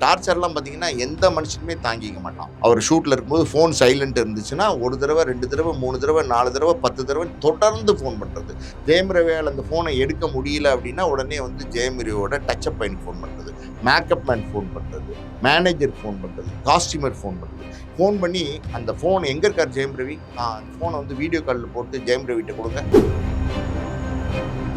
டார்ச்சர்லாம் பார்த்தீங்கன்னா எந்த மனுஷனுமே தாங்கிக்க மாட்டான். அவர் ஷூட்டில் இருக்கும்போது ஃபோன் சைலண்ட் இருந்துச்சுன்னா 1 தடவை 2 தடவை 3 தடவை 4 தடவை 10 தடவை தொடர்ந்து ஃபோன் பண்ணுறது. ஜெயம் ரவியால் அந்த ஃபோனை எடுக்க முடியல அப்படின்னா உடனே வந்து ஜெயம் ரவியோட டச்சப் பையனுக்கு ஃபோன் பண்ணுறது, மேக்கப் மேன் ஃபோன் பண்ணுறது, மேனேஜர் ஃபோன் பண்ணுறது, காஸ்டியூமர் ஃபோன் பண்ணுறது. ஃபோன் பண்ணி அந்த ஃபோன் எங்கே இருக்கார் ஜெயம் ரவி, அந்த ஃபோனை வந்து வீடியோ காலில் போட்டு ஜெயம் ரவிட்ட கொடுங்க.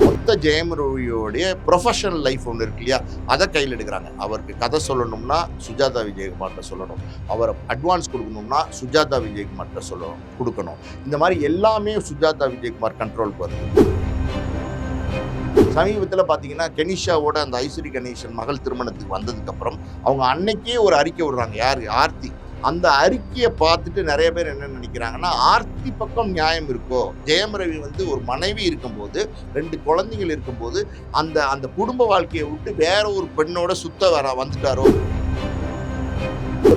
மொத்த ஜெயம் ரவியோடைய ப்ரொஃபஷனல் லைஃப் ஒன்று இருக்கு இல்லையா, அதை கையில் எடுக்கிறாங்க. அவருக்கு கதை சொல்லணும்னா சுஜாதா விஜயகுமார்கிட்ட சொல்லணும், அவர் அட்வான்ஸ் கொடுக்கணும்னா சுஜாதா விஜயகுமார்கிட்ட கொடுக்கணும். இந்த மாதிரி எல்லாமே சுஜாதா விஜயகுமார் கண்ட்ரோலுக்கு வருது. சமீபத்தில் பார்த்தீங்கன்னா கெனிஷாவோட அந்த ஐஸ்வரி கணேசன் மகள் திருமணத்துக்கு வந்ததுக்கப்புறம் அவங்க அன்னைக்கே ஒரு அறிக்கை விடுறாங்க. யார்? ஆர்த்தி. அந்த அறிக்கையை பார்த்துட்டு நிறைய பேர் என்ன நினைக்கிறாங்கன்னா, ஆர்த்தி பக்கம் நியாயம் இருக்கோ, ஜெயம் ரவி வந்து ஒரு மனைவி இருக்கும்போது 2 குழந்தைகள் இருக்கும்போது அந்த அந்த குடும்ப வாழ்க்கையை விட்டு வேற ஒரு பெண்ணோட வந்துட்டாரோ.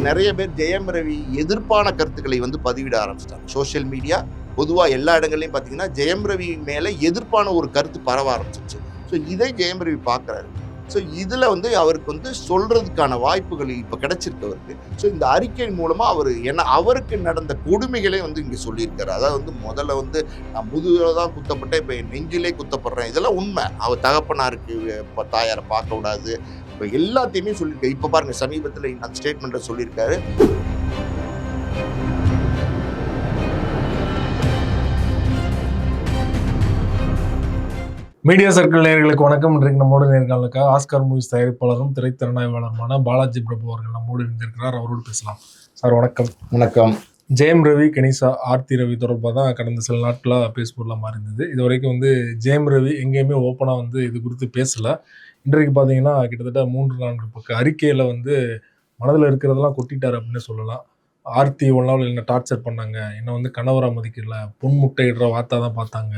நிறைய பேர் ஜெயம் ரவி எதிர்ப்பான கருத்துக்களை வந்து பதிவிட ஆரம்பிச்சிட்டாங்க. சோசியல் மீடியா பொதுவாக எல்லா இடங்கள்லையும் பார்த்தீங்கன்னா ஜெயம் ரவி மேலே எதிர்ப்பான ஒரு கருத்து பரவ ஆரம்பிச்சிச்சு. ஸோ இதை ஜெயம் ரவி பார்க்குறாரு. ஸோ இதில் வந்து அவருக்கு வந்து சொல்கிறதுக்கான வாய்ப்புகள் இப்போ கிடைச்சிருக்கு அவருக்கு. ஸோ இந்த அறிக்கையின் மூலமாக அவருக்கு நடந்த கொடுமைகளே வந்து இங்கே சொல்லியிருக்காரு. அதாவது வந்து முதல்ல வந்து நான் முதுகில் தான் குத்தப்பட்டேன், இப்போ என் நெஞ்சிலே குத்தப்படுறேன். இதெல்லாம் உண்மை. அவர் தகப்பனாருக்கு தாயாரை பார்க்க விடாது, இப்போ எல்லாத்தையுமே சொல்லியிருக்காரு. இப்போ பாருங்கள், சமீபத்தில் அந்த ஸ்டேட்மெண்ட்டை சொல்லியிருக்காரு. மீடியா சர்க்கிள் நேயர்களுக்கு வணக்கம். இன்றைக்கு நம்மோடு நேர்காணலுக்காக ஆஸ்கார் மூவிஸ் தயாரிப்பாளரும் திரைத்திறனாய்வாளருமான பாலாஜி பிரபு அவர்கள் நம்மோடு இருந்திருக்கிறார். அவரோடு பேசலாம். சார் வணக்கம். வணக்கம். ஜெயம் ரவி, கெனிஷா, ஆர்த்தி ரவி தொடர்பாக தான் கடந்த சில நாட்களாக பேசுபொருளாக மாறி இருந்தது. இது வரைக்கும் வந்து ஜெயம் ரவி எங்கேயுமே ஓப்பனாக வந்து இது குறித்து பேசலை. இன்றைக்கு பார்த்தீங்கன்னா கிட்டத்தட்ட 3-4 பக்க அறிக்கையில் வந்து மனதில் இருக்கிறதெல்லாம் கொட்டிட்டார் அப்படின்னு சொல்லலாம். ஆர்த்தி இவ்வளோ நாள் என்ன டார்ச்சர் பண்ணாங்க, என்னை வந்து கணவராக மதிக்கல, பொன் முட்டையிடுற வார்த்தை தான் பார்த்தாங்க,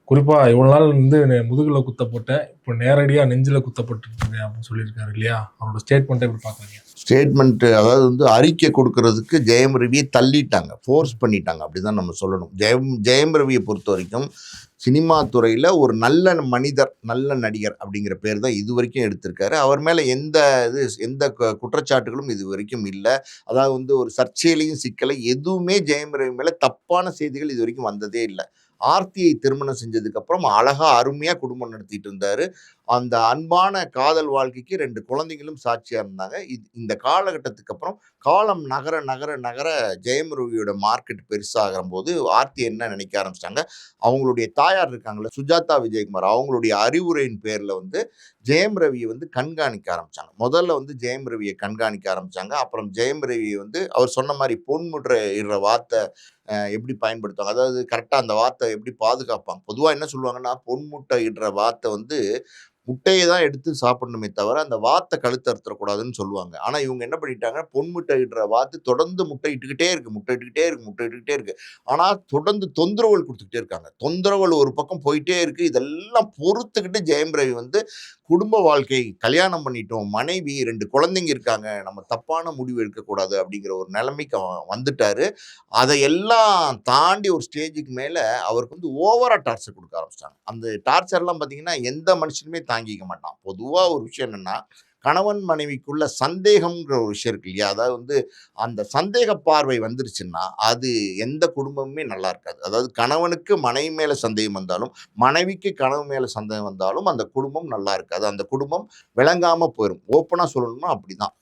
குறிப்பாக இவ்வளோ நாள் வந்து முதுகில் குத்த போட்டேன், இப்போ நேரடியாக நெஞ்சில் குத்தப்பட்டுருக்கேன் அப்படின்னு சொல்லியிருக்காரு இல்லையா? அவரோட ஸ்டேட்மெண்ட்டை எப்படி பார்க்குறீங்க? ஸ்டேட்மெண்ட்டு அதாவது வந்து அறிக்கை கொடுக்கறதுக்கு ஜெயம் ரவியை தள்ளிட்டாங்க, ஃபோர்ஸ் பண்ணிட்டாங்க, அப்படி தான் நம்ம சொல்லணும். ஜெயம் ரவியை பொறுத்த வரைக்கும் சினிமா துறையில் ஒரு நல்ல மனிதர், நல்ல நடிகர் அப்படிங்கிற பேர் தான் இது வரைக்கும் எடுத்திருக்காரு. அவர் மேலே எந்த குற்றச்சாட்டுகளும் இது வரைக்கும் இல்லை. அதாவது வந்து ஒரு சர்ச்சையிலையும் சிக்கலை எதுவுமே ஜெயம் ரவி மேலே தப்பான செய்திகள் இது வரைக்கும் வந்ததே இல்லை. ஆர்த்தியை திருமணம் செஞ்சதுக்கப்புறம் அழகா அருமையாக குடும்பம் நடத்திட்டு இருந்தார். அந்த அன்பான காதல் வாழ்க்கைக்கு 2 குழந்தைகளும் சாட்சியாக இருந்தாங்க. இந்த காலகட்டத்துக்கு அப்புறம் காலம் நகர நகர நகர ஜெயம் ரவியோட மார்க்கெட் பெருசாகிற போது ஆர்த்தி என்ன நினைக்க ஆரம்பிச்சிட்டாங்க, அவங்களுடைய தாயார் இருக்காங்களே சுஜாதா விஜயகுமார், அவங்களுடைய அறிவுரையின் பேரில் வந்து ஜெயம் ரவியை வந்து கண்காணிக்க ஆரம்பித்தாங்க. முதல்ல வந்து ஜெயம் ரவியை கண்காணிக்க ஆரம்பித்தாங்க. அப்புறம் ஜெயம் ரவியை வந்து அவர் சொன்ன மாதிரி பொன்முட்டையிடுற வார்த்தை எப்படி பயன்படுத்துவாங்க, அதாவது கரெக்டாக அந்த வார்த்தை எப்படி பாதுகாப்பாங்க. பொதுவாக என்ன சொல்லுவாங்கன்னா, பொன்முட்டையிடுற வார்த்தை வந்து முட்டையை தான் எடுத்து சாப்பிடணுமே தவிர அந்த வாத்தை கழுத்து அறுத்துறக்கூடாதுன்னு சொல்லுவாங்க. ஆனால் இவங்க என்ன பண்ணிட்டாங்க, பொன்முட்டையிடுற வாத்து தொடர்ந்து முட்டையிட்டுக்கிட்டே இருக்கு. ஆனால் தொடர்ந்து தொந்தரவுகள் கொடுத்துக்கிட்டே இருக்காங்க. தொந்தரவுகள் ஒரு பக்கம் போயிட்டே இருக்கு. இதெல்லாம் பொறுத்துக்கிட்டு ஜெயம் ரவி வந்து குடும்ப வாழ்க்கை, கல்யாணம் பண்ணிட்டோம், மனைவி 2 குழந்தைங்க இருக்காங்க, நம்ம தப்பான முடிவு எடுக்கக்கூடாது அப்படிங்கிற ஒரு நிலைமைக்கு வந்துட்டாரு. அதையெல்லாம் தாண்டி ஒரு ஸ்டேஜுக்கு மேலே அவருக்கு வந்து ஓவரா டார்ச்சர் கொடுக்க ஆரம்பிச்சிட்டாங்க. அந்த டார்ச்சர்லாம் பார்த்தீங்கன்னா எந்த மனுஷனுமே தாங்கிக்க மாட்டான். பொதுவாக ஒரு விஷயம் என்னென்னா, கணவன் மனைவிக்குள்ள சந்தேகம்ங்கிற ஒரு விஷயம் இருக்கு இல்லையா, அதாவது வந்து அந்த சந்தேக பார்வை வந்துருச்சுன்னா அது எந்த குடும்பமுமே நல்லா இருக்காது. அதாவது கணவனுக்கு மனைவி மேலே சந்தேகம் வந்தாலும், மனைவிக்கு கணவன் மேலே சந்தேகம் வந்தாலும் அந்த குடும்பம் நல்லா இருக்காது. அந்த குடும்பம் விளங்காமல் போயிடும். ஓப்பனாக சொல்லணும்னா அப்படிதான்.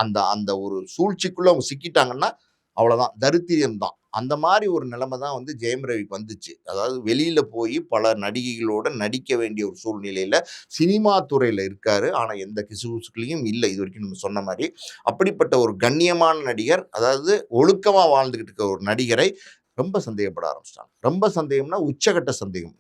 அந்த அந்த ஒரு சூழ்ச்சிக்குள்ளே அவங்க சிக்கிட்டாங்கன்னா அவ்வளோதான், தரித்திரியம் தான். அந்த மாதிரி ஒரு நிலைமை தான் வந்து ஜெயம் ரவிக்கு வந்துச்சு. அதாவது வெளியில் போய் பல நடிகைகளோடு நடிக்க வேண்டிய ஒரு சூழ்நிலையில் சினிமா துறையில் இருக்கார். ஆனால் எந்த கிசுகிசுக்களையும் இல்லை இது வரைக்கும் நம்ம சொன்ன மாதிரி. அப்படிப்பட்ட ஒரு கண்ணியமான நடிகர், அதாவது ஒழுக்கமாக வாழ்ந்துக்கிட்டு இருக்க ஒரு நடிகரை ரொம்ப சந்தேகப்பட ஆரம்பிச்சிட்டாங்க. ரொம்ப சந்தேகம்னா உச்சகட்ட சந்தேகம்.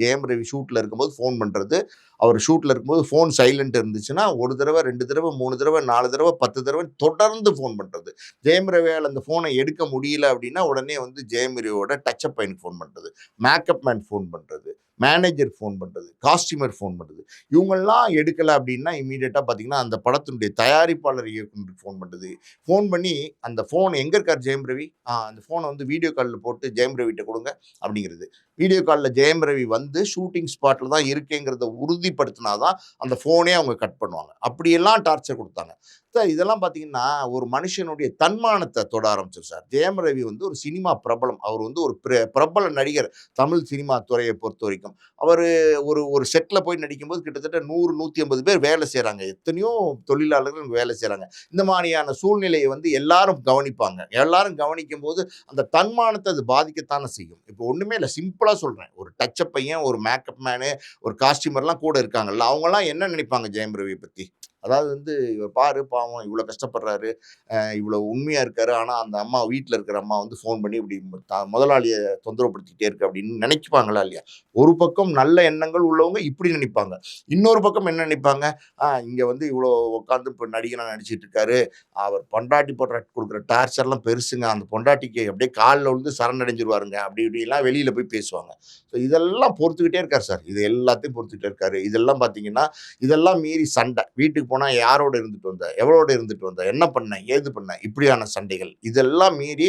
ஜெயம் ரவி ஷூட்டில் இருக்கும்போது ஃபோன் பண்ணுறது, அவர் ஷூட்டில் இருக்கும்போது ஃபோன் சைலண்ட் இருந்துச்சுன்னா 1 தடவை 2 தடவை 3 தடவை 4 தடவை 10 தடவை தொடர்ந்து ஃபோன் பண்ணுறது. ஜெயம் ரவியால் அந்த ஃபோனை எடுக்க முடியல அப்படின்னா உடனே வந்து ஜெயம் ரவியோட டச்சப் பையனுக்கு ஃபோன் பண்ணுறது, மேக்கப் மேன் ஃபோன் பண்ணுறது, மேனேஜர் ஃபோன் பண்ணுறது, காஸ்டியூமர் ஃபோன் பண்ணுறது. இவங்கெல்லாம் எடுக்கலை அப்படின்னா இமீடியட்டாக பார்த்தீங்கன்னா அந்த படத்தினுடைய தயாரிப்பாளர் இயக்குனருக்கு ஃபோன் பண்ணுறது. ஃபோன் பண்ணி அந்த ஃபோன் எங்கே இருக்கார் ஜெயம் ரவி, அந்த ஃபோனை வந்து வீடியோ காலில் போட்டு ஜெயம் ரவிட்ட கொடுங்க அப்படிங்கிறது. வீடியோ காலில் ஜெயம் ரவி வந்து ஷூட்டிங் ஸ்பாட்டில் தான் இருக்கேங்கிறத உறுதிப்படுத்தினா தான் அந்த ஃபோனே அவங்க கட் பண்ணுவாங்க. அப்படியெல்லாம் டார்ச்சர் கொடுத்தாங்க. சார் இதெல்லாம் பார்த்தீங்கன்னா, ஒரு மனுஷனுடைய தன்மானத்த தொட ஆரம்பிச்சுரும் சார். ஜெயம் ரவி வந்து ஒரு சினிமா பிரபலம். அவர் வந்து ஒரு பிரபல நடிகர். தமிழ் சினிமா துறைய பொறுத்தவரைக்கும். அவரு ஒரு ஒரு செட்ல போய் நடிக்கும்போது கிட்டத்தட்ட 100, 150 பேர் வேலை செய்றாங்க. எத்தனையோ தொழிலாளர்கள் அங்க வேலை செய்றாங்க. இந்த மாரியான சூழ்நிலைய வந்து எல்லாரும் கவனிப்பாங்க. எல்லாரும் கவனிக்கும்போது, அந்த தன்மானத்த அது பாதிக்கத்தானே செய்யும். இப்போ ஒண்ணுமே இல்ல. சிம்பிளா சொல்றேன். ஒரு டச்சப் பையன், ஒரு மேக்கப் மேனு, ஒரு காஸ்டியூமர்லாம் கூட இருக்காங்கல்ல. அவங்கலாம் என்ன நினைப்பாங்க ஜெயம் ரவிய பத்தி? அதாவது வந்து, "இவர் பாரு பாவம் இவ்ளோ கஷ்டப்படுறாரு. இவ்வளோ உண்மையா இருக்காரு. ஆனா, அந்த அம்மா வீட்ல இருக்கிற அம்மா வந்து ஃபோன் பண்ணி இப்படி முதலாளிய தொந்தரவுப்படுத்திட்டே இருக்கு அப்படின்னு நினைப்பாங்களா இல்லையா? ஒரு பக்கம் நல்ல எண்ணங்கள் உள்ளவங்க இப்படி நினைப்பாங்க. இன்னொரு பக்கம் என்ன நினைப்பாங்க, இங்க வந்து இவ்வளோ உட்காந்து இப்ப நடிகனா நடிச்சிட்டு இருக்காரு. அவர் பொண்டாட்டி போடுற குடுக்குற டார்ச்சர்லாம் பெருசுங்க. அந்த பொண்டாட்டிக்கு அப்படியே கால்ல விழுந்து சரணடைஞ்சிருவாருங்க. அப்படி இப்படிலாம் வெளியில போய் பேசுவாங்க. ஸோ இதெல்லாம் பொறுத்துக்கிட்டே இருக்காரு சார். இது எல்லாத்தையும் பொறுத்துக்கிட்டே இருக்காரு. இதெல்லாம் பார்த்தீங்கன்னா, இதெல்லாம் மீறி சண்டை. வீட்டுக்கு போனா யாரோட இருந்துட்டு வந்த? எவளோட இருந்துட்டு வந்த? என்ன பண்ண? ஏது பண்ண? இப்படியான சண்டைகள். இதெல்லாம் மீறி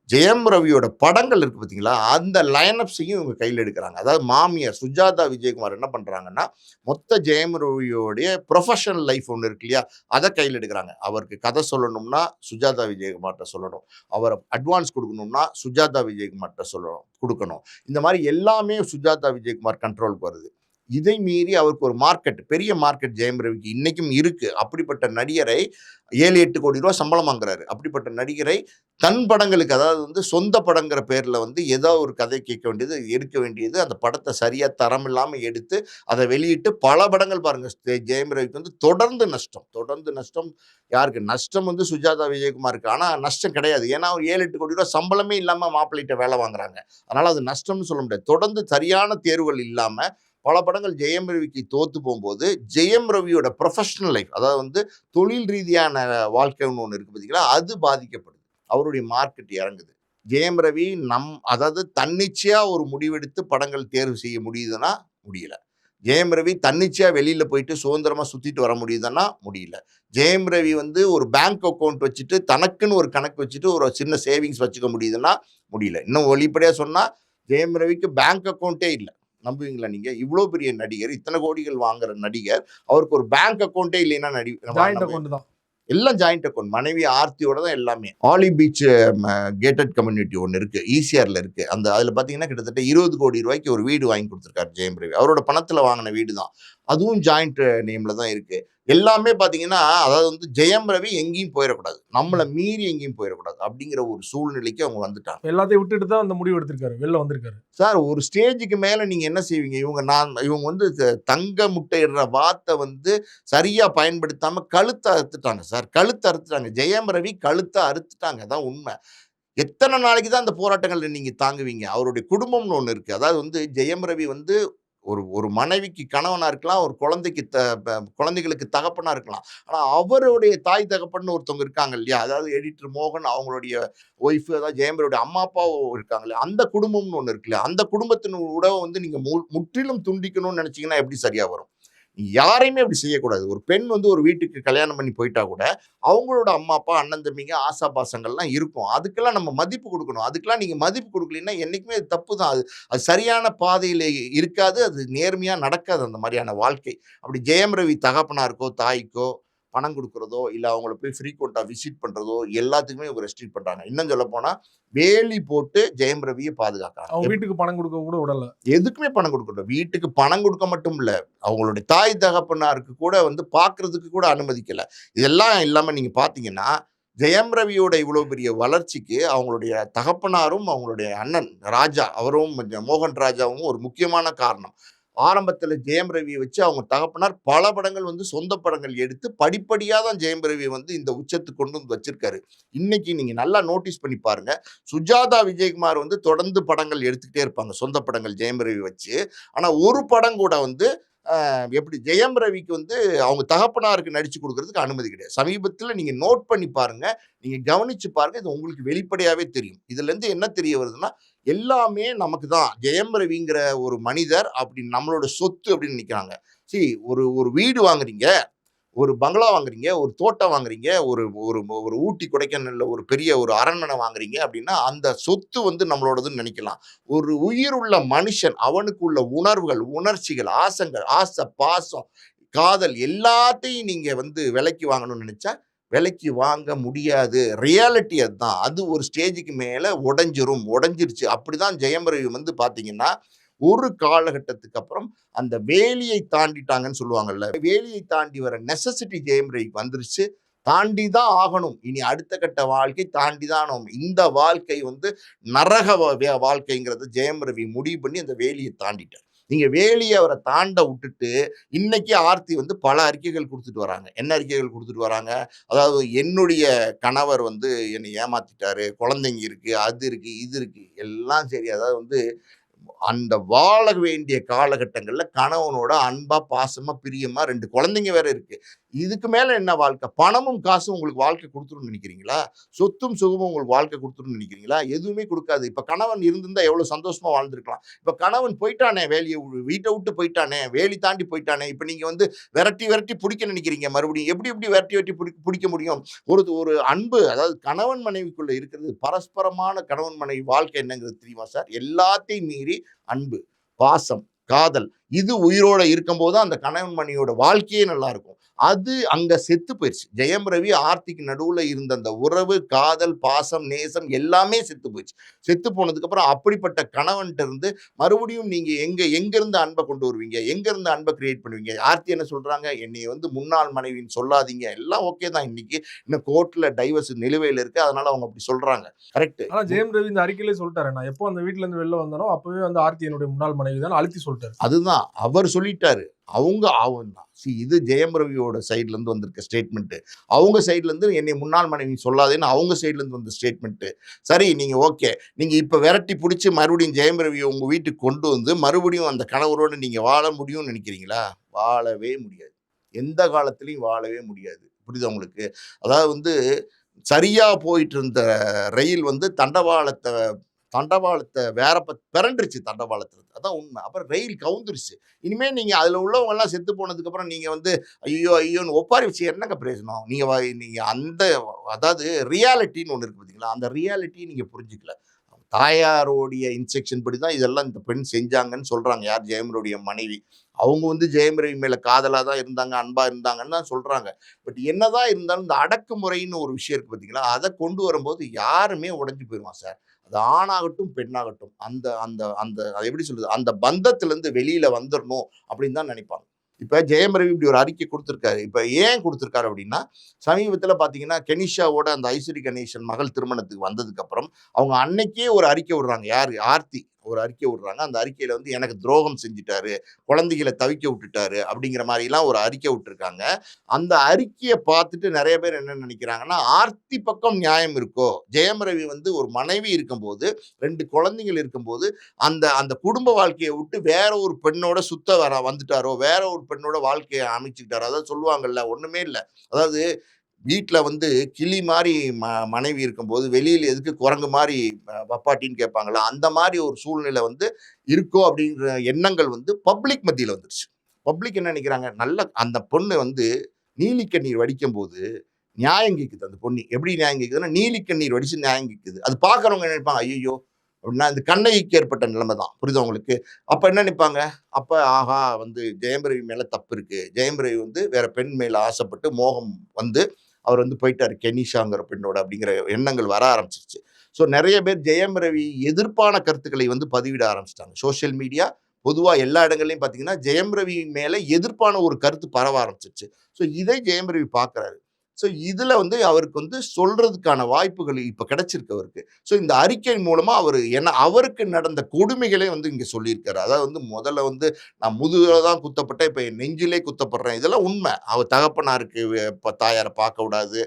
ஜெயம் ரவியோட படங்கள் இருக்கு பார்த்தீங்களா? அந்த லைனப்ஸையும் இவங்க கையில எடுக்குறாங்க. அதாவது மாமியார் சுஜாதா விஜயகுமார் என்ன பண்றாங்கன்னா, மொத்த ஜெயம் ரவியோடைய புரொஃபஷனல் லைஃப் ஒண்ணு இருக்கு இல்லையா? அத கையில எடுக்குறாங்க. அவருக்கு கதை சொல்லணும்னா சுஜாதா விஜயகுமார்ட்ட சொல்லணும். அவர அட்வான்ஸ் குடுக்கணும்னா சுஜாதா விஜயகுமார்ட்ட சொல்லணும் குடுக்கணும். இந்த மாரி எல்லாமே சுஜாதா விஜயகுமார் கண்ட்ரோலுக்கு வருது. இதை மீறி அவருக்கு ஒரு மார்க்கெட், பெரிய மார்க்கெட் ஜெயம் ரவிக்கு இன்னைக்கும் இருக்கு. அப்படிப்பட்ட நடிகரை 7, 8 கோடி ரூவா சம்பளம் வாங்குறாரு. அப்படிப்பட்ட நடிகரை தன் படங்களுக்கு, அதாவது வந்து சொந்த படங்கிற பேர்ல வந்து ஏதோ ஒரு கதை கேட்க வேண்டியது, எடுக்க வேண்டியது, அந்த படத்த சரியா தரம் இல்லாம எடுத்து, அத வெளியிட்டு பல படங்கள் பாருங்க. ஜெயம் ரவிக்கு வந்து தொடர்ந்து நஷ்டம். தொடர்ந்து நஷ்டம். யாருக்கு? நஷ்டம் வந்து சுஜாதா விஜயகுமாருக்கு. ஆனா நஷ்டம் கிடையாது. ஏன்னா, ஒரு 7, 8 கோடி ரூவா சம்பளமே இல்லாம மாப்பிள்ளைட்ட வேலை வாங்குறாங்க. அதனால அது நஷ்டம்னு சொல்ல முடியாது. தொடர்ந்து சரியான தேர்வுகள் இல்லாம பல படங்கள் ஜெயம் ரவிக்கு தோத்து போம்போது, ஜெயம் ரவியோட புரொஃபஷனல் லைஃப், அதாவது வந்து தொழில் ரீதியான வாழ்க்கைன்னு ஒண்ணு இருக்கு பார்த்தீங்களா? அது பாதிக்கப்படுது. அவருடைய மார்க்கெட் இறங்குது. ஜெயம் ரவி அதாவது தன்னிச்சையா ஒரு முடிவெடுத்து படங்கள் தேர்வு செய்ய முடியுதுன்னா, முடியல. ஜெயம் ரவி தன்னிச்சையா வெளியில போயிட்டு சுதந்திரமா சுத்திட்டு வர முடியுதுன்னா, முடியல. ஜெயம் ரவி வந்து ஒரு பேங்க் அக்கவுண்ட் வச்சுட்டு, தனக்குன்னு ஒரு கணக்கு வச்சுட்டு, ஒரு சின்ன சேவிங்ஸ் வச்சுக்க முடியுதுன்னா, முடியல. இன்னும் வெளிப்படையா சொன்னா, ஜெயம் ரவிக்கு பேங்க் அக்கவுண்டே இல்ல. நம்புவீங்களா நீங்க? இவ்ளோ பெரிய நடிகர், இத்தன கோடிகள் வாங்குற நடிகர், அவருக்கு ஒரு பேங்க் அக்கவுண்டே இல்லைன்னா நம்ம ஜாயிண்ட் நம்ம அக்கவுண்ட் தான். எல்லாம் ஜாயிண்ட் அக்கவுண்ட். மனைவி ஆர்த்தியோட தான் எல்லாமே. ஆலி பீச் கேட்டட் கம்யூனிட்டி ஒண்ணு இருக்கு. ஈசிஆர்ல இருக்கு. அதுல பார்த்தீங்கன்னா, கிட்டத்தட்ட 20 கோடி ரூவாய்க்கு ஒரு வீடு வாங்கி குடுத்துருக்காரு ஜெயம் ரவி. அவரோட பணத்துல வாங்குன வீடு தான். அதுவும் ஜாயிண்ட் நேம்ல தான் இருக்கு. எல்லாமே பார்த்தீங்கன்னா, அதாவது வந்து ஜெயம் ரவி எங்கேயும் போயிறக்கூடாது. நம்மள ம். மீறி எங்கேயும் போயிறக்கூடாது. அப்படிங்கிற ஒரு சூழ்நிலைக்கு அவங்க வந்துட்டாங்க. எல்லாத்தையும் விட்டுட்டு தான் அந்த முடிவு எடுத்திருக்காரு. வெளில வந்திருக்காரு. சார், ஒரு ஸ்டேஜுக்கு மேல நீங்க என்ன செய்வீங்க? இவங்க வந்து தங்க முட்டையிடுற வாத்த வந்து சரியா பயன்படுத்தாம கழுத்த அறுத்துட்டாங்க சார். கழுத்த அறுத்துட்டாங்க. ஜெயம் ரவி கழுத்த அறுத்துட்டாங்க. அதான் உண்ம. எத்தன நாளைக்கு தான் அந்த போராட்டங்கள நீங்க தாங்குவீங்க? அவருடைய குடும்பம்னு ஒண்ணு இருக்கு. அதாவது வந்து ஜெயம் ரவி வந்து ஒரு ஒரு மனைவிக்கு கணவனா இருக்கலாம். ஒரு குழந்தைக்கு குழந்தைகளுக்கு தகப்பனா இருக்கலாம். ஆனா அவருடைய தாய் தகப்பன்னு ஒருத்தவங்க இருக்காங்க இல்லையா? அதாவது எடிட்டர் மோகன், அவங்களுடைய ஒய்ஃப், அதாவது ஜெயம் ரவியோட அம்மா, அப்பாவும் இருக்காங்கல்ல. அந்த குடும்பம்னு ஒண்ணு இருக்குல்ல. அந்த குடும்பத்தின் உறவ வந்து நீங்க முற்றிலும் துண்டிக்கணும்னு நெனச்சீங்கன்னா எப்படி சரியா வரும்? யாரையுமே அப்படி செய்யக்கூடாது. ஒரு பெண் வந்து ஒரு வீட்டுக்கு கல்யாணம் பண்ணி போயிட்டா கூட, அவங்களோட அம்மா, அப்பா, அண்ணன், தம்பிங்க, ஆசா பாசங்கள்லாம் இருக்கும். அதுக்கெல்லாம் நம்ம மதிப்பு குடுக்கணும். அதுக்கெல்லாம் நீங்க மதிப்பு குடுக்கலைன்னா, என்னைக்குமே அது தப்பு தான். அது அது சரியான பாதையில இருக்காது. அது நேர்மையா நடக்காது அந்த மாரியான வாழ்க்கை. அப்படி ஜெயம் ரவி தகப்பனாருக்கோ, தாய்க்கோ பணம் குடுக்குறதோ, இல்ல அவங்கள போய் ஃப்ரீக்வென்ட்டா விசிட் பண்றதோ, எல்லாத்துக்குமே இவங்க ரெஸ்ட்ரிக்ட் பண்றாங்க. இன்னும் சொல்லப்போனா, வேலி போட்டு ஜெயம் ரவிய பாதுகாக்குறாங்க. அவங்க வீட்டுக்கு பணம் குடுக்க கூட விடல. எதுக்குமே பணம் குடுக்கட்டும். வீட்டுக்கு பணம் குடுக்க மட்டும் இல்ல. அவங்களுடைய தாய் தகப்பனாருக்கு கூட வந்து பார்க்கறதுக்கு கூட அனுமதிக்கல. இதெல்லாம் இல்லாம நீங்க பார்த்தீங்கன்னா, ஜெயம் ரவியோட இவ்வளோ பெரிய வளர்ச்சிக்கு அவங்களுடைய தகப்பனாரும், அவங்களுடைய அண்ணன் ராஜா, அவரும் மோகன் ராஜாவும் ஒரு முக்கியமான காரணம். ஆரம்பத்தில ஜெயம் ரவிய வச்சு அவங்க தகப்பனார் பல படங்கள் வந்து சொந்த படங்கள் எடுத்து படிப்படியா தான் ஜெயம் ரவிய வந்து இந்த உச்சத்துக்கு கொண்டு வந்து வச்சிருக்காரு. இன்னைக்கு நீங்க நல்லா நோட்டீஸ் பண்ணி பாருங்க. சுஜாதா விஜயகுமார் வந்து தொடர்ந்து படங்கள் எடுத்துக்கிட்டே இருப்பாங்க. சொந்த படங்கள் ஜெயம் ரவி வச்சு. ஆனா ஒரு படம் கூட வந்து எப்படி ஜெயம் ரவிக்கு வந்து அவங்க தகப்பனாருக்கு நடிச்சு குடுக்குறதுக்கு அனுமதி கிடையாது. சமீபத்தில நீங்க நோட் பண்ணி பாருங்க. நீங்க கவனிச்சு பாருங்க. இது உங்களுக்கு வெளிப்படையாவே தெரியும். இதுலருந்து என்ன தெரிய வருதுன்னா, எல்லாமே நமக்கு தான். ஜெயம் ரவிங்கிற ஒரு மனிதர் அப்படி நம்மளோட சொத்து அப்படின்னு நினைக்கிறாங்க. ஒரு ஒரு வீடு வாங்குறீங்க, ஒரு பங்களா வாங்குறீங்க, ஒரு தோட்டம் வாங்குறீங்க, ஒரு ஒரு ஒரு ஊட்டி, கொடைக்கானல்ல ஒரு பெரிய ஒரு அரண்மனை வாங்குறீங்க அப்படின்னா, அந்த சொத்து வந்து நம்மளோடதுன்னு நெனைக்கலாம். ஒரு உயிர் உள்ள மனுஷன், அவனுக்கு உள்ள உணர்வுகள், உணர்ச்சிகள், ஆசை, பாசம், காதல் எல்லாத்தையும் நீங்க வந்து விலைக்கு வாங்கணும்னு நெனைச்சா, விலைக்கு வாங்க முடியாது. ரியாலிட்டி அதுதான். அது ஒரு ஸ்டேஜுக்கு மேல உடைஞ்சிருச்சு. அப்படிதான் ஜெயம் ரவி வந்து பார்த்தீங்கன்னா, ஒரு காலகட்டத்துக்கு அப்புறம் அந்த வேலியை தாண்டிட்டாங்கன்னு சொல்லுவாங்கல்ல. வேலியை தாண்டி வர நெசசிட்டி ஜெயம் ரவிக்கு வந்துருச்சு. தாண்டி தான் ஆகணும். இனி அடுத்த கட்ட வாழ்க்கை தாண்டி தான் ஆகணும். இந்த வாழ்க்கை வந்து நரக வாழ்க்கைங்கிறத ஜெயம் ரவி முடிவு பண்ணி அந்த வேலிய தாண்டிட்டார். நீங்க வேலிய அவர தாண்ட விட்டுட்டு, இன்னைக்கு ஆர்த்தி வந்து பல அறிக்கைகள் குடுத்துட்டு வராங்க. என்ன அறிக்கைகள் குடுத்துட்டு வராங்க? அதாவது என்னுடைய கணவர் வந்து என்னை ஏமாத்திட்டாரு. குழந்தைங்க இருக்கு, அது இருக்கு, இது இருக்கு. எல்லாம் சரி. அதாவது வந்து அந்த வாழ வேண்டிய காலகட்டங்கள்ல கணவனோட அன்பா, பாசமா, பிரியமா 2 குழந்தைங்க வேற இருக்கு. இதுக்கு மேல என்ன வாழ்க்கை? பணமும் காசும் உங்களுக்கு வாழ்க்கை குடுத்துரும்னு நெனைக்கிறீங்களா? சொத்தும் சுகமும் உங்களுக்கு வாழ்க்கை குடுத்துரும்னு நெனைக்கிறீங்களா? எதுவுமே குடுக்காது. இப்ப கணவன் இருந்திருந்தா எவ்வளவு சந்தோஷமா வாழ்ந்திருக்கலாம். இப்ப கணவன் போய்ட்டானே வீட்ட விட்டு போய்ட்டானே, வேலி தாண்டி போய்ட்டானே, இப்ப நீங்க வந்து விரட்டி விரட்டி புடிக்க நெனைக்கிறீங்க மறுபடியும். எப்படி விரட்டி விரட்டி புடிக்க முடியும்? ஒரு அன்பு, அதாவது கணவன் மனைவிக்குள்ள இருக்கிறது பரஸ்பரமான கணவன் மனைவி வாழ்க்கை என்னங்கிறது தெரியுமா சார்? எல்லாத்தையும் மீறி அன்பு, பாசம், காதல் இது உயிரோட இருக்கும்போது தான் அந்த கணவன் மனைவியோட வாழ்க்கையே நல்லா இருக்கும். அது அங்க செத்து போயிருச்சு. ஜெயம் ரவி, ஆர்த்திக்கு நடுவுல இருந்த அந்த உறவு, காதல், பாசம், நேசம் எல்லாமே செத்து போயிருச்சு. செத்து போனதுக்கு அப்புறம் அப்படிப்பட்ட கணவன்ட்ட இருந்து மறுபடியும் நீங்க எங்கிருந்து அன்ப கொண்டு வருவீங்க? எங்கிருந்து அன்ப கிரியேட் பண்ணுவீங்க? ஆர்த்தி என்ன சொல்றாங்க? என்னைய வந்து முன்னாள் மனைவின்னு சொல்லாதீங்க. எல்லாம் ஓகே தான். இன்னைக்கு இன்னும் கோர்ட்ல டைவர்ஸ் நிலுவையில இருக்கு. அதனால அவங்க அப்படி சொல்றாங்க. கரெக்ட். ஆனா ஜெயம் ரவி இந்த அறிக்கையிலே சொல்லிட்டாரு. நான் எப்போ அந்த வீட்ல இருந்து வெளில வந்தனோ, அப்பவே வந்து ஆர்த்தி என்னுடைய முன்னாள் மனைவி தான் அழுத்தி சொல்லிட்டாரு. அதுதான். அவர் சொல்லிட்டாரு. இது ஜெயம் ரவியோட சைட்ல இருந்து வந்திருக்க ஸ்டேட்மெண்ட். அவங்க சைட்ல இருந்து என்னை முன்னாள் மனைவி சொல்லாதேன்னு அவங்க சைட்ல இருந்து வந்த ஸ்டேட்மெண்ட். சரி, நீங்க ஓகே. நீங்க இப்ப விரட்டி புடிச்சு மறுபடியும் ஜெயம் ரவிய உங்க வீட்டுக்கு கொண்டு வந்து மறுபடியும் அந்த கணவரோட நீங்க வாழ முடியும்னு நினைக்கிறீங்களா? வாழவே முடியாது. எந்த காலத்திலயும் வாழவே முடியாது. புரியுதா உங்களுக்கு? அதாவது வந்து சரியா போயிட்டு இருந்த ரயில் வந்து தண்டவாளத்த வேற பெரண்டுருச்சு தண்டவாளத்துல. அதான் உண்மை. அப்புறம் ரயில் கவுந்துருச்சு. இனிமே நீங்க அதுல உள்ளவங்க எல்லாம் செத்து போனதுக்கு அப்புறம் நீங்க வந்து ஐயோன்னு ஒப்பாரி வச்சு என்னங்க பிரயோஜனம்? நீங்க அந்த அதாவது ரியாலிட்டின்னு ஒண்ணு இருக்கு பார்த்தீங்களா? அந்த ரியாலிட்டிய நீங்க புரிஞ்சுக்கல. தாயாருடைய இன்ஸ்ட்ரக்ஷன் படி தான் இதெல்லாம் இந்த பெண் செஞ்சாங்கன்னு சொல்றாங்க. யார்? ஜெயம் ரவியுடைய மனைவி. அவங்க வந்து ஜெயம் ரவி மேல காதலா தான் இருந்தாங்க, அன்பா இருந்தாங்கன்னு தான் சொல்றாங்க. பட் என்னதான் இருந்தாலும் இந்த அடக்குமுறைன்னு ஒரு விஷயம் இருக்கு பார்த்தீங்களா? அத கொண்டு வரும்போது யாருமே உடைஞ்சு போயிருவான் சார். அது ஆணாகட்டும், பெண்ணாகட்டும். அந்த அந்த அந்த அது எப்படி சொல்றது? அந்த பந்தத்திலிருந்து வெளியில வந்துரணும் அப்படின்னு தான் நினைப்பாங்க. இப்ப ஜெயம் ரவி இப்படி ஒரு அறிக்கை குடுத்திருக்காரு. இப்ப ஏன் குடுத்திருக்காரு அப்படின்னா, சமீபத்தில பார்த்தீங்கன்னா, கெனிஷாவோட அந்த ஐஸ்வரி கணேசன் மகள் திருமணத்துக்கு வந்ததுக்கு அப்புறம், அவங்க அன்னைக்கே ஒரு அறிக்கை விடுறாங்க. யாரு? ஆர்த்தி ஒரு அறிக்கை விடுறாங்க. அந்த அறிக்கையில வந்து எனக்கு துரோகம் செஞ்சுட்டாரு, குழந்தைகள தவிக்க விட்டுட்டாரு அப்படிங்கிற மாரிலாம் ஒரு அறிக்கை விட்டுருக்காங்க. அந்த அறிக்கைய பார்த்துட்டு நெறைய பேர் என்ன நினைக்கிறாங்கன்னா, ஆர்த்தி பக்கம் நியாயம் இருக்கோ? ஜெயம் ரவி வந்து ஒரு மனைவி இருக்கும்போது, 2 குழந்தைகள் இருக்கும்போது, அந்த அந்த குடும்ப வாழ்க்கைய விட்டு வேற ஒரு பெண்ணோட சுத்த வந்துட்டாரோ, வேற ஒரு பெண்ணோட வாழ்க்கைய அமைச்சுக்கிட்டாரோ. அதாவது சொல்லுவாங்கல்ல, ஒண்ணுமே இல்ல. அதாவது வீட்ல வந்து கிளி மாரி மனைவி இருக்கும்போது, வெளியில எதுக்கு குரங்கு மாரி வப்பாட்டின்னு கேட்பாங்கல்ல, அந்த மாரி ஒரு சூழ்நிலை வந்து இருக்கோ அப்படிங்கிற எண்ணங்கள் வந்து பப்ளிக் மத்தியில வந்துருச்சு. பப்ளிக் என்ன நினைக்கிறாங்க? அந்த பொண்ணு வந்து நீலி கண்ணீர் வடிக்கும்போது நியாயம் கேட்குது அந்த பொண்ணு. எப்படி நியாயம் கேட்குதுன்னா, நீலி கண்ணீர் வடிச்சு நியாயம் கேட்குது. அது பார்க்குறவங்க என்ன நினைப்பாங்க? ஐய்யய்யோ! அப்படின்னா இந்த கண்ணகிக்கு ஏற்பட்ட நிலைமை தான். புரியுதா உங்களுக்கு? அப்ப என்ன நினைப்பாங்க? அப்ப ஆஹா! வந்து ஜெயம் ரவி மேல தப்பு இருக்கு. ஜெயம் ரவி வந்து வேற பெண் மேல ஆசைப்பட்டு மோகம் வந்து அவர் வந்து போயிட்டாரு கெனிஷாங்கிற பெண்ணோட அப்படிங்கிற எண்ணங்கள் வர ஆரம்பிச்சிருச்சு. ஸோ நெறைய பேர் ஜெயம் ரவி எதிர்ப்பான கருத்துக்களை வந்து பதிவிட ஆரம்பிச்சுட்டாங்க. சோசியல் மீடியா பொதுவா எல்லா இடங்கள்லயும் பார்த்தீங்கன்னா, ஜெயம் ரவி மேல எதிர்ப்பான ஒரு கருத்து பரவ ஆரம்பிச்சுருச்சு. ஸோ இதை ஜெயம் ரவி பார்க்குறாரு. ஸோ இதுல வந்து அவருக்கு வந்து சொல்றதுக்கான வாய்ப்புகள் இப்ப கிடைச்சிருக்கு அவருக்கு. ஸோ இந்த அறிக்கை மூலமா அவருக்கு நடந்த கொடுமைகளே வந்து இங்க சொல்லியிருக்காரு. அதாவது வந்து முதல்ல வந்து நான் முதுகுல தான் குத்தப்பட்டேன், இப்ப என் நெஞ்சிலே குத்தப்படுறேன். இதெல்லாம் உண்மை. அவர் தகப்பனாருக்கு தாயார பார்க்க விடாது.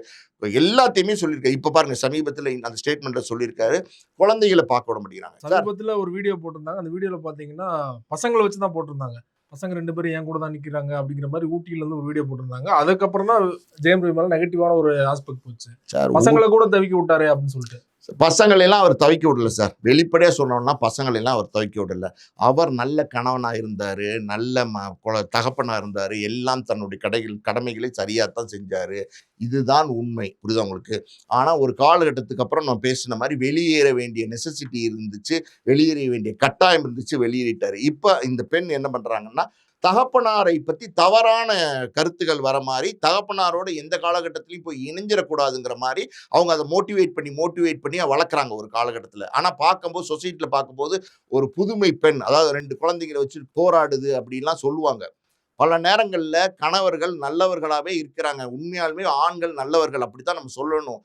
எல்லாத்தையுமே சொல்லியிருக்காரு. இப்ப பாருங்க சமீபத்தில அந்த ஸ்டேட்மெண்ட்ல சொல்லியிருக்காரு. குழந்தைகள பார்க்க விட மாட்டேங்கிறாங்க. சார் சமீபத்துல ஒரு வீடியோ போட்டிருந்தாங்க. அந்த வீடியோல பார்த்தீங்கன்னா, பசங்கள வச்சு தான் போட்டிருந்தாங்க. பசங்க 2 பேரும் என் கூட தான் நிக்கிறாங்க அப்படிங்கிற மாரி ஊட்டியில இருந்து ஒரு வீடியோ போட்டிருந்தாங்க. அதுக்கப்புறம் தான் ஜெயம் ரவி மேல நெகட்டிவான ஒரு ஆஸ்பெக்ட் போச்சு. சார் பசங்கள கூட தவிக்க விட்டாரே அப்படின்னு சொல்லிட்டு. பசங்களை எல்லாம் அவர் தவிக்க விடல சார். வெளிப்படையா சொல்லணும்னா பசங்களை எல்லாம் அவர் தவிக்க விடல. அவர் நல்ல கணவனா இருந்தாரு. நல்ல தகப்பனா இருந்தாரு. எல்லாம் தன்னுடைய கடமைகளை சரியா தான் செஞ்சாரு. இதுதான் உண்மை. புரியுதா உங்களுக்கு? ஆனா ஒரு காலகட்டத்துக்கு அப்புறம் நான் பேசின மாரி வெளியேற வேண்டிய நெசசிட்டி இருந்துச்சு. வெளியேற வேண்டிய கட்டாயம் இருந்துச்சு. வெளியேறிட்டாரு. இப்ப இந்த பெண் என்ன பண்றாங்கன்னா, தகப்பனாரை பத்தி தவறான கருத்துக்கள் வர மாதிரி, தகப்பனாரோட எந்த காலகட்டத்திலயும் போய் இணைஞ்சிடக்கூடாதுங்கிற மாதிரி அவங்க அதை மோட்டிவேட் பண்ணி வளர்க்குறாங்க ஒரு காலகட்டத்தில். ஆனா பார்க்கும்போது சொசைட்டில பார்க்கும்போது ஒரு புதுமை பெண், அதாவது 2 குழந்தைகளை வச்சு போராடுது அப்படின்லாம் சொல்லுவாங்க. பல நேரங்கள்ல கணவர்கள் நல்லவர்களாவே இருக்கிறாங்க. உண்மையாலுமே ஆண்கள் நல்லவர்கள் அப்படித்தான் நம்ம சொல்லணும்.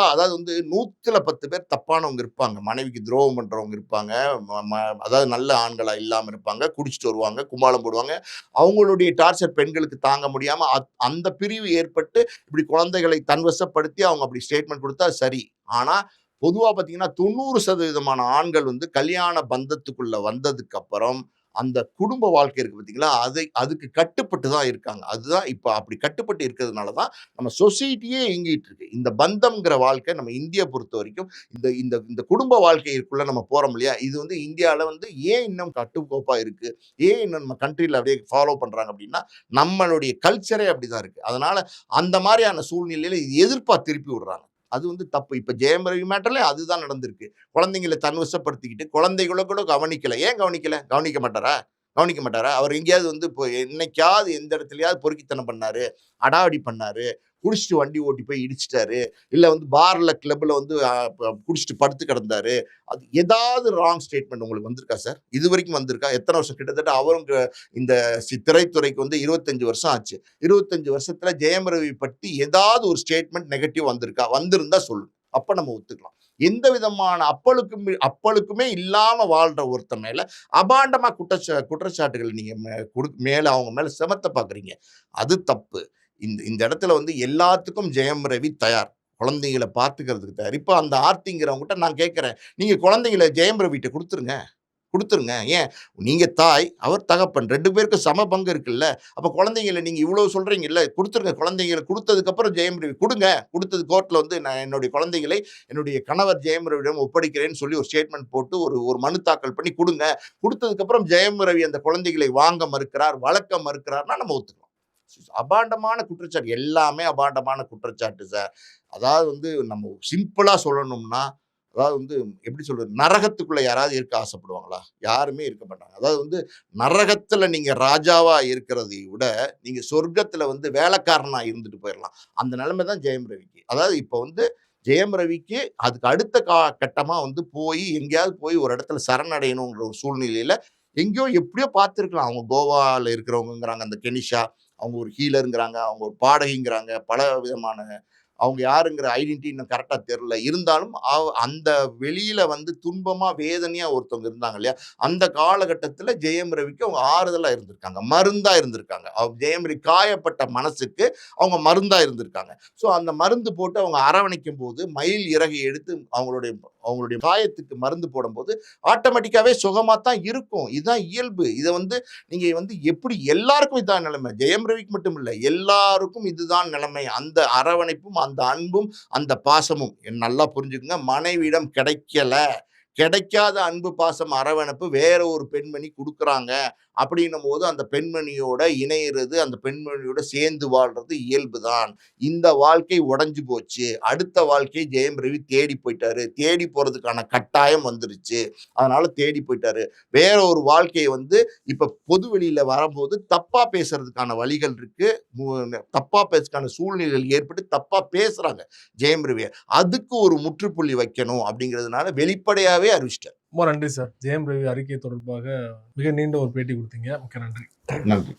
அதாவது வந்து 100ல 10 பேர் தப்பானவங்க இருப்பாங்க. மனைவிக்கு துரோகம் பண்றவங்க இருப்பாங்க. ம ம அதாவது நல்ல ஆண்களா இல்லாம இருப்பாங்க. குடிச்சிட்டு வருவாங்க, கும்மாளம் போடுவாங்க. அவங்களுடைய டார்ச்சர் பெண்களுக்கு தாங்க முடியாம அந்த பிரிவு ஏற்பட்டு இப்படி குழந்தைகளை தன்வசப்படுத்தி அவங்க அப்படி ஸ்டேட்மெண்ட் குடுத்தா சரி. ஆனா பொதுவா பார்த்தீங்கன்னா 90% ஆண்கள் வந்து கல்யாண பந்தத்துக்குள்ள வந்ததுக்கு அப்புறம் அந்த குடும்ப வாழ்க்கை இருக்கு பார்த்தீங்களா, அதுக்கு கட்டுப்பட்டு தான் இருக்காங்க. அதுதான் இப்ப அப்படி கட்டுப்பட்டு இருக்கிறதுனால தான் நம்ம சொசைட்டியே இயங்கிட்டு இருக்கு. இந்த பந்தம்ங்கிற வாழ்க்கை நம்ம இந்திய பொறுத்தவரைக்கும் இந்த இந்த இந்த குடும்ப வாழ்க்கைக்குள்ள நம்ம போறோம் இல்லையா? இது வந்து இந்தியால வந்து ஏன் இன்னும் கட்டுக்கோப்பா இருக்கு? ஏன் இன்னும் நம்ம கண்ட்ரில அப்படியே ஃபாலோ பண்றாங்க அப்படின்னா, நம்மளுடைய கல்ச்சரே அப்படிதான் இருக்கு. அதனால அந்த மாரியான சூழ்நிலையில எதிர்ப்பா திருப்பி விடுறாங்க. அது வந்து தப்பு. இப்ப ஜெயம் ரவி மேட்டர்லயும் அதுதான் நடந்திருக்கு. குழந்தைங்கள தன்வசப்படுத்திக்கிட்டு, குழந்தைகள கூட கவனிக்கல. ஏன் கவனிக்கல? கவனிக்க மாட்டாரா? கவனிக்க மாட்டாரா? அவர் எங்கேயாவது வந்து இப்போ என்னைக்காவது எந்த இடத்துலயாவது பொறுக்கித்தனம் பண்ணாரு, அடாவடி பண்ணாரு, குடிச்சிட்டு வண்டி ஓட்டி போய் இடிச்சிட்டாரு, இல்ல வந்து பார்ல, கிளப்ல வந்து குடிச்சிட்டு படுத்து கிடந்தாரு. அது ஏதாவது ராங் ஸ்டேட்மெண்ட் உங்களுக்கு வந்திருக்கா சார்? இதுவரைக்கும் வந்திருக்கா? எத்தன வருஷம்? கிட்டத்தட்ட அவரும் இந்த திரைத்துறைக்கு வந்து 25 வருஷம் ஆச்சு. 25 வருஷத்துல ஜெயம் ரவி பத்தி ஏதாவது ஒரு ஸ்டேட்மெண்ட் நெகட்டிவ் வந்திருக்கா? வந்திருந்தா சொல்லுங்க. அப்ப நம்ம ஒத்துக்கலாம். எந்த விதமான அப்பழுக்குமே இல்லாம வாழ்ற ஒருத்தன் மேல அபாண்டமா குற்றச்சாட்டுகள் நீங்க மேல அவங்க மேல சுமத்த பாக்குறீங்க. அது தப்பு. இந்த இடத்துல வந்து எல்லாத்துக்கும் ஜெயம் ரவி தயார். குழந்தைங்கள பார்த்துக்கிறதுக்கு தயார். இப்ப அந்த ஆர்த்திங்கிறவங்ககிட்ட நான் கேட்கிறேன். நீங்க குழந்தைங்கள ஜெயம் ரவிட்ட குடுத்துருங்க. ஏன்? நீங்க தாய், அவர் தகப்பன். 2 பேருக்கும் சம பங்கு இருக்குல்ல. அப்ப குழந்தைங்கள நீங்க இவ்வளவு சொல்றீங்கல்ல, குடுத்துருங்க. குழந்தைங்கள குடுத்ததுக்கு அப்புறம் ஜெயம் ரவி குடுங்க. குடுத்தது கோர்ட்ல வந்து நான் என்னுடைய குழந்தைகளை என்னுடைய கணவர் ஜெயம் ரவியிடம் ஒப்படைக்கிறேன்னு சொல்லி ஒரு ஸ்டேட்மெண்ட் போட்டு ஒரு மனு தாக்கல் பண்ணி குடுங்க. குடுத்ததுக்கு அப்புறம் ஜெயம் ரவி அந்த குழந்தைகளை வாங்க மறுக்கிறார், வளர்க்க மறுக்கிறார்னா நம்ம ஒத்துக்கலாம். அபாண்டமான குற்றச்சாட்டு. எல்லாமே அபாண்டமான குற்றச்சாட்டு சார். அதாவது வந்து நம்ம சிம்பிளா சொல்லணும்னா, அதாவது வந்து எப்படி சொல்றது? நரகத்துக்குள்ள யாராவது இருக்க ஆசைப்படுவாங்களா? யாருமே இருக்க மாட்டாங்க. அதாவது வந்து நரகத்துல நீங்க ராஜாவா இருக்கிறதை விட, நீங்க சொர்க்கத்துல வந்து வேலைக்காரனா இருந்துட்டு போயிரலாம். அந்த நிலைமை தான் ஜெயம் ரவிக்கு. அதாவது இப்ப வந்து ஜெயம் ரவிக்கு அதுக்கு அடுத்த கட்டமா வந்து எங்கேயாவது போய் ஒரு இடத்துல சரணடையணுங்கிற ஒரு சூழ்நிலையில, எங்கேயோ எப்படியோ பார்த்திருக்கலாம். அவங்க கோவால இருக்கிறவங்கங்கிறாங்க, அந்த கெனிஷா. அவங்க ஒரு ஹீலர்ங்கிறாங்க, அவங்க ஒரு பாடகிங்கிறாங்க, பல விதமான அவங்க யாருங்கிற ஐடென்டிட்டி இன்னும் கரெக்டா தெரியல. இருந்தாலும் அந்த வெளியில வந்து துன்பமா, வேதனையா ஒருத்தவங்க இருந்தாங்க இல்லையா? அந்த காலகட்டத்தில ஜெயம் ரவிக்கு அவங்க ஆறுதலா இருந்திருக்காங்க. மருந்தா இருந்திருக்காங்க. ஜெயம் ரவி காயப்பட்ட மனசுக்கு அவங்க மருந்தா இருந்திருக்காங்க. ஸோ அந்த மருந்து போட்டு அவங்க அரவணைக்கும்போது, மயில் இறகை எடுத்து அவங்களுடைய அவங்களுடைய காயத்துக்கு மருந்து போடும்போது, ஆட்டோமேட்டிக்காவே சுகமா தான் இருக்கும். இதுதான் இயல்பு. இத வந்து நீங்க வந்து எப்படி எல்லாருக்கும் இதான் நிலைமை. ஜெயம் ரவிக்கு மட்டும் இல்ல. எல்லாருக்கும் இதுதான் நிலைமை. அந்த அரவணைப்பும், அந்த அன்பும், அந்த பாசமும் நல்லா புரிஞ்சுக்கங்க. மனைவியிடம் கிடைக்காத அன்பு, பாசம், அரவணைப்பு வேற ஒரு பெண்மணி குடுக்குறாங்க. அப்படின்னும்போது அந்த பெண்மணியோட இணையிறது, அந்த பெண்மணியோட சேர்ந்து வாழ்றது இயல்புதான். இந்த வாழ்க்கை உடைஞ்சு போச்சு. அடுத்த வாழ்க்கையை ஜெயம் ரவி தேடி போயிட்டாரு. தேடி போறதுக்கான கட்டாயம் வந்துருச்சு. அதனால தேடி போயிட்டாரு. வேற ஒரு வாழ்க்கைய வந்து இப்ப பொது வெளியில வரும்போது தப்பா பேசுறதுக்கான வழிகள் இருக்கு. தப்பா பேசுறதுக்கான சூழ்நிலைகள் ஏற்பட்டு தப்பா பேசுறாங்க ஜெயம் ரவிய. அதுக்கு ஒரு முற்றுப்புள்ளி வைக்கணும் அப்படிங்கிறதுனால வெளிப்படையாவே அறிவிச்சிட்டார். ரொம்ப நன்றி சார். ஜெயம் ரவி அறிக்கை தொடர்பாக மிக நீண்ட ஒரு பேட்டி கொடுத்தீங்க. மிக்க நன்றி. நன்றி.